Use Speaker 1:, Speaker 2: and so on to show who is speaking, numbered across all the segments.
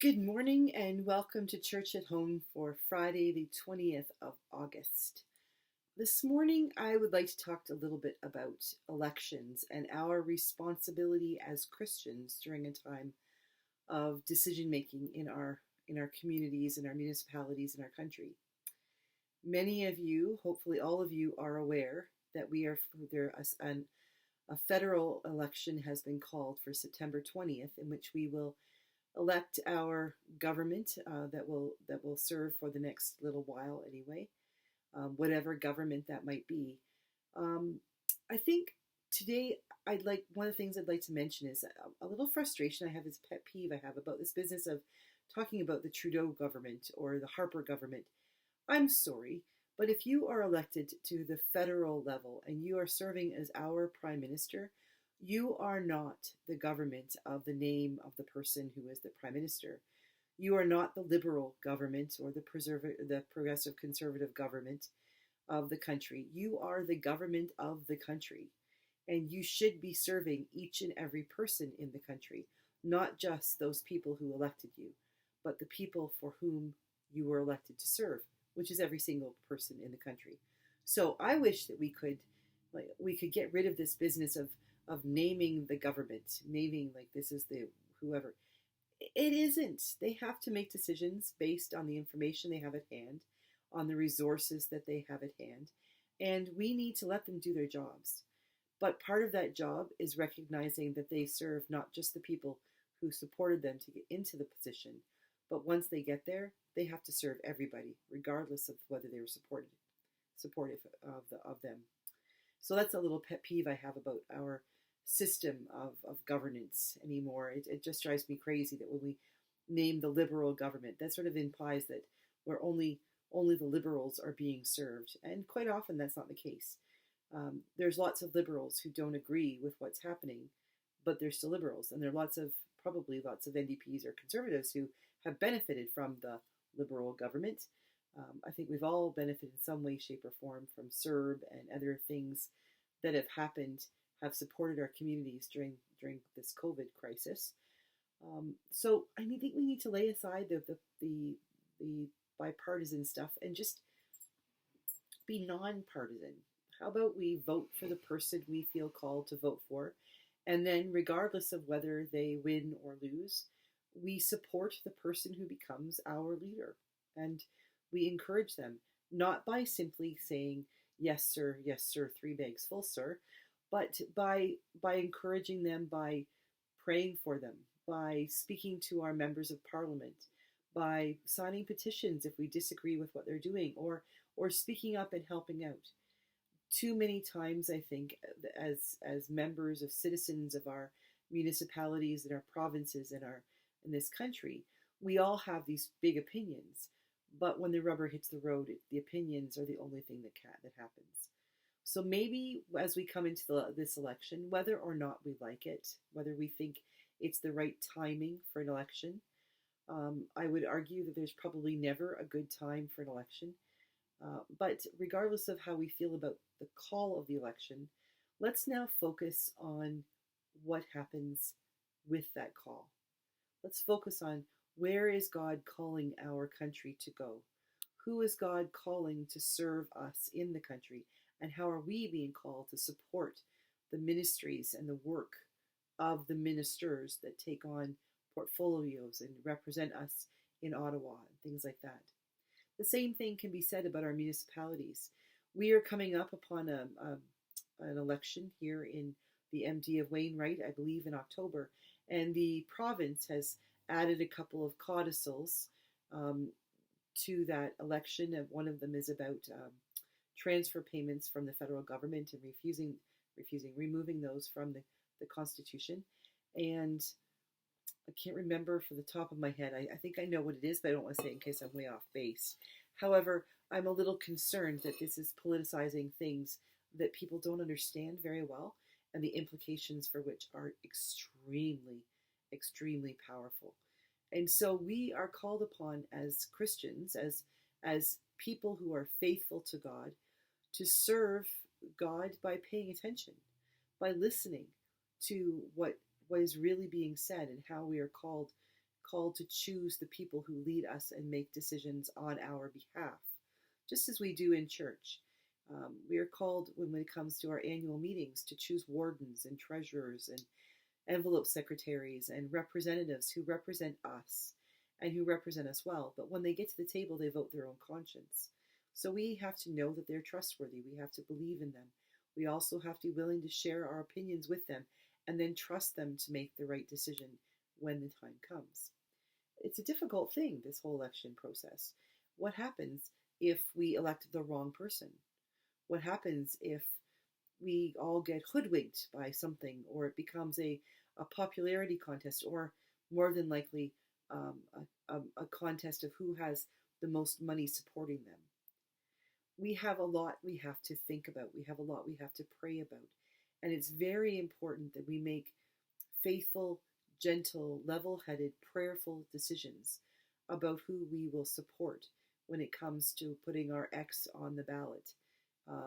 Speaker 1: Good morning and welcome to Church at Home for Friday, the 20th of August. This morning, I would like to talk a little bit about elections and our responsibility as Christians during a time of decision making in our communities, in our municipalities, in our country. Many of you, hopefully all of you, are aware that a federal election has been called for September 20th, in which we will elect our government that will serve for the next little while anyway, whatever government that might be. Um, I think today one of the things I'd like to mention is a little frustration I have, is pet peeve I have about this business of talking about the Trudeau government or the Harper government. I'm sorry, but if you are elected to the federal level and you are serving as our prime minister, you are not the government of the name of the person who is the prime minister. You are not the liberal government or the progressive conservative government of the country. You are the government of the country. And you should be serving each and every person in the country, not just those people who elected you, but the people for whom you were elected to serve, which is every single person in the country. So I wish that we could get rid of this business of naming the government, naming like this is the whoever. It isn't. They have to make decisions based on the information they have at hand, on the resources that they have at hand, and we need to let them do their jobs. But part of that job is recognizing that they serve not just the people who supported them to get into the position, but once they get there, they have to serve everybody, regardless of whether they were supportive of them. So that's a little pet peeve I have about our system of governance anymore. It just drives me crazy that when we name the liberal government, that sort of implies that we're only the liberals are being served, and quite often that's not the case. There's lots of liberals who don't agree with what's happening, but they're still liberals, and there are probably lots of NDPs or conservatives who have benefited from the liberal government. I think we've all benefited in some way, shape, or form from CERB and other things that have happened, have supported our communities during this COVID crisis. So I think we need to lay aside the bipartisan stuff and just be nonpartisan. How about we vote for the person we feel called to vote for, and then regardless of whether they win or lose, we support the person who becomes our leader, and we encourage them, not by simply saying yes sir, three bags full, sir, but by encouraging them, by praying for them, by speaking to our members of parliament, by signing petitions if we disagree with what they're doing, or speaking up and helping out. Too many times, I think, as members of citizens of our municipalities and our provinces and our in this country, we all have these big opinions, but when the rubber hits the road, the opinions are the only thing that happens. So maybe as we come into this election, whether or not we like it, whether we think it's the right timing for an election, I would argue that there's probably never a good time for an election. But regardless of how we feel about the call of the election, let's now focus on what happens with that call. Let's focus on, where is God calling our country to go? Who is God calling to serve us in the country? And how are we being called to support the ministries and the work of the ministers that take on portfolios and represent us in Ottawa and things like that? The same thing can be said about our municipalities. We are coming up upon an election here in the MD of Wainwright, I believe in October, and the province has added a couple of codicils to that election. And one of them is about transfer payments from the federal government and removing those from the Constitution. And I can't remember for the top of my head. I think I know what it is, but I don't want to say it in case I'm way off base. However, I'm a little concerned that this is politicizing things that people don't understand very well, and the implications for which are extremely, extremely powerful. And so we are called upon as Christians, as people who are faithful to God, to serve God by paying attention, by listening to what is really being said, and how we are called to choose the people who lead us and make decisions on our behalf, just as we do in church. We are called, when it comes to our annual meetings, to choose wardens and treasurers and envelope secretaries and representatives who represent us and who represent us well. But when they get to the table, they vote their own conscience. So we have to know that they're trustworthy. We have to believe in them. We also have to be willing to share our opinions with them and then trust them to make the right decision when the time comes. It's a difficult thing, this whole election process. What happens if we elect the wrong person? What happens if we all get hoodwinked by something, or it becomes a popularity contest, or more than likely a contest of who has the most money supporting them? We have a lot we have to think about. We have a lot we have to pray about. And it's very important that we make faithful, gentle, level-headed, prayerful decisions about who we will support when it comes to putting our X on the ballot,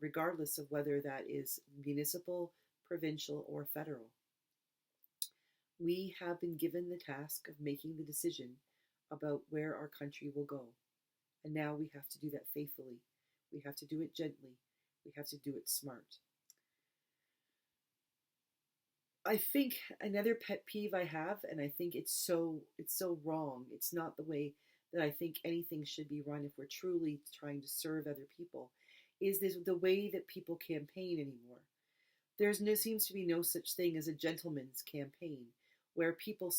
Speaker 1: regardless of whether that is municipal, provincial, or federal. We have been given the task of making the decision about where our country will go. And now we have to do that faithfully. We have to do it gently. We have to do it smart. I think another pet peeve I have, and I think it's so wrong. It's not the way that I think anything should be run if we're truly trying to serve other people, is this the way that people campaign anymore. Seems to be no such thing as a gentleman's campaign, where people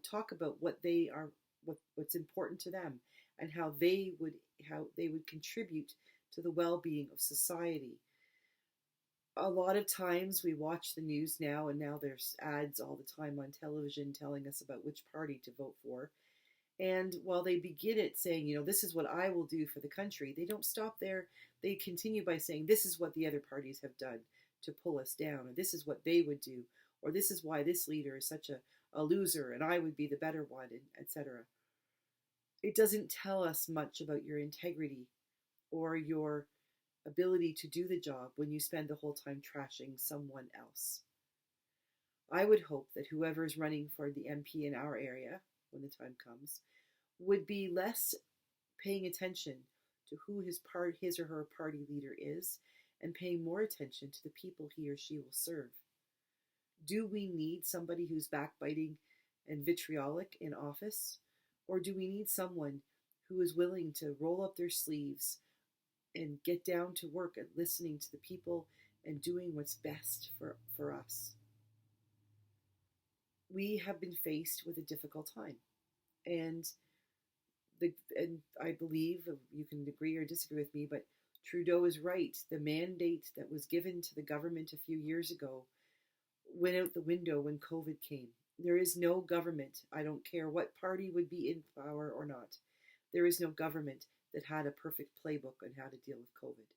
Speaker 1: talk about what's important to them and how they would contribute to the well-being of society. A lot of times we watch the news now, and now there's ads all the time on television telling us about which party to vote for. And while they begin it saying, this is what I will do for the country, they don't stop there. They continue by saying, this is what the other parties have done to pull us down, or this is what they would do, or this is why this leader is such a loser and I would be the better one, etc. It doesn't tell us much about your integrity or your ability to do the job when you spend the whole time trashing someone else. I would hope that whoever is running for the MP in our area, when the time comes, would be less paying attention to who his or her party leader is, and paying more attention to the people he or she will serve. Do we need somebody who's backbiting and vitriolic in office? Or do we need someone who is willing to roll up their sleeves and get down to work at listening to the people and doing what's best for us? We have been faced with a difficult time. And I believe, you can agree or disagree with me, but Trudeau is right. The mandate that was given to the government a few years ago went out the window when COVID came. There is no government, I don't care what party would be in power or not, there is no government that had a perfect playbook on how to deal with COVID.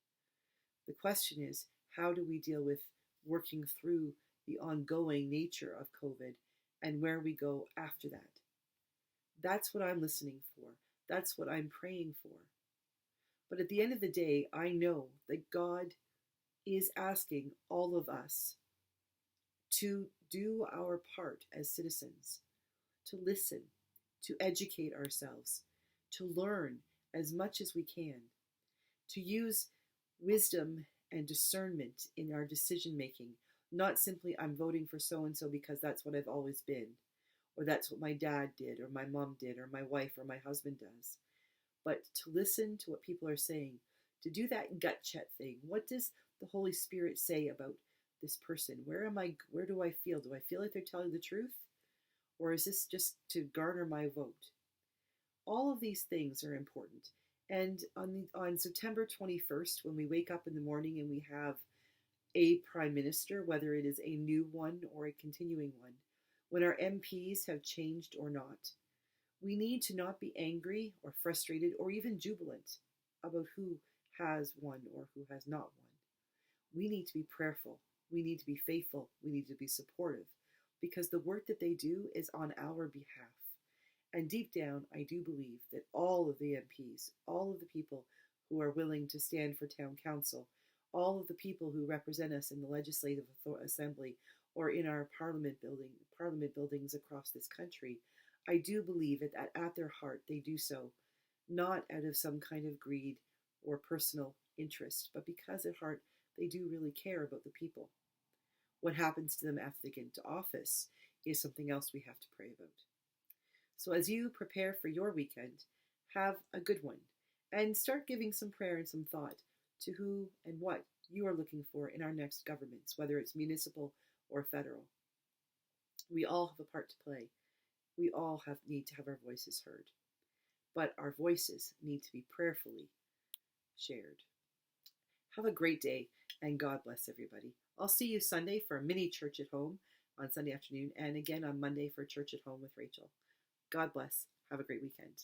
Speaker 1: The question is, how do we deal with working through the ongoing nature of COVID and where we go after that? That's what I'm listening for. That's what I'm praying for. But at the end of the day, I know that God is asking all of us to do our part as citizens, to listen, to educate ourselves, to learn as much as we can, to use wisdom and discernment in our decision making, not simply I'm voting for so-and-so because that's what I've always been, or that's what my dad did, or my mom did, or my wife or my husband does, but to listen to what people are saying, to do that gut check thing. What does the Holy Spirit say about this person? Where do I feel? Do I feel like they're telling the truth? Or is this just to garner my vote? All of these things are important. And on September 21st, when we wake up in the morning and we have a prime minister, whether it is a new one or a continuing one, when our MPs have changed or not, we need to not be angry or frustrated or even jubilant about who has won or who has not won. We need to be prayerful. We need to be faithful. We need to be supportive, because the work that they do is on our behalf. And deep down, I do believe that all of the MPs, all of the people who are willing to stand for town council, all of the people who represent us in the legislative assembly or in our parliament buildings across this country, I do believe that at their heart they do so not out of some kind of greed or personal interest, but because at heart they do really care about the people. What happens to them after they get into office is something else we have to pray about. So as you prepare for your weekend, have a good one and start giving some prayer and some thought to who and what you are looking for in our next governments, whether it's municipal or federal. We all have a part to play. We all need to have our voices heard, but our voices need to be prayerfully shared. Have a great day, and God bless everybody. I'll see you Sunday for a mini church at home on Sunday afternoon, and again on Monday for church at home with Rachel. God bless. Have a great weekend.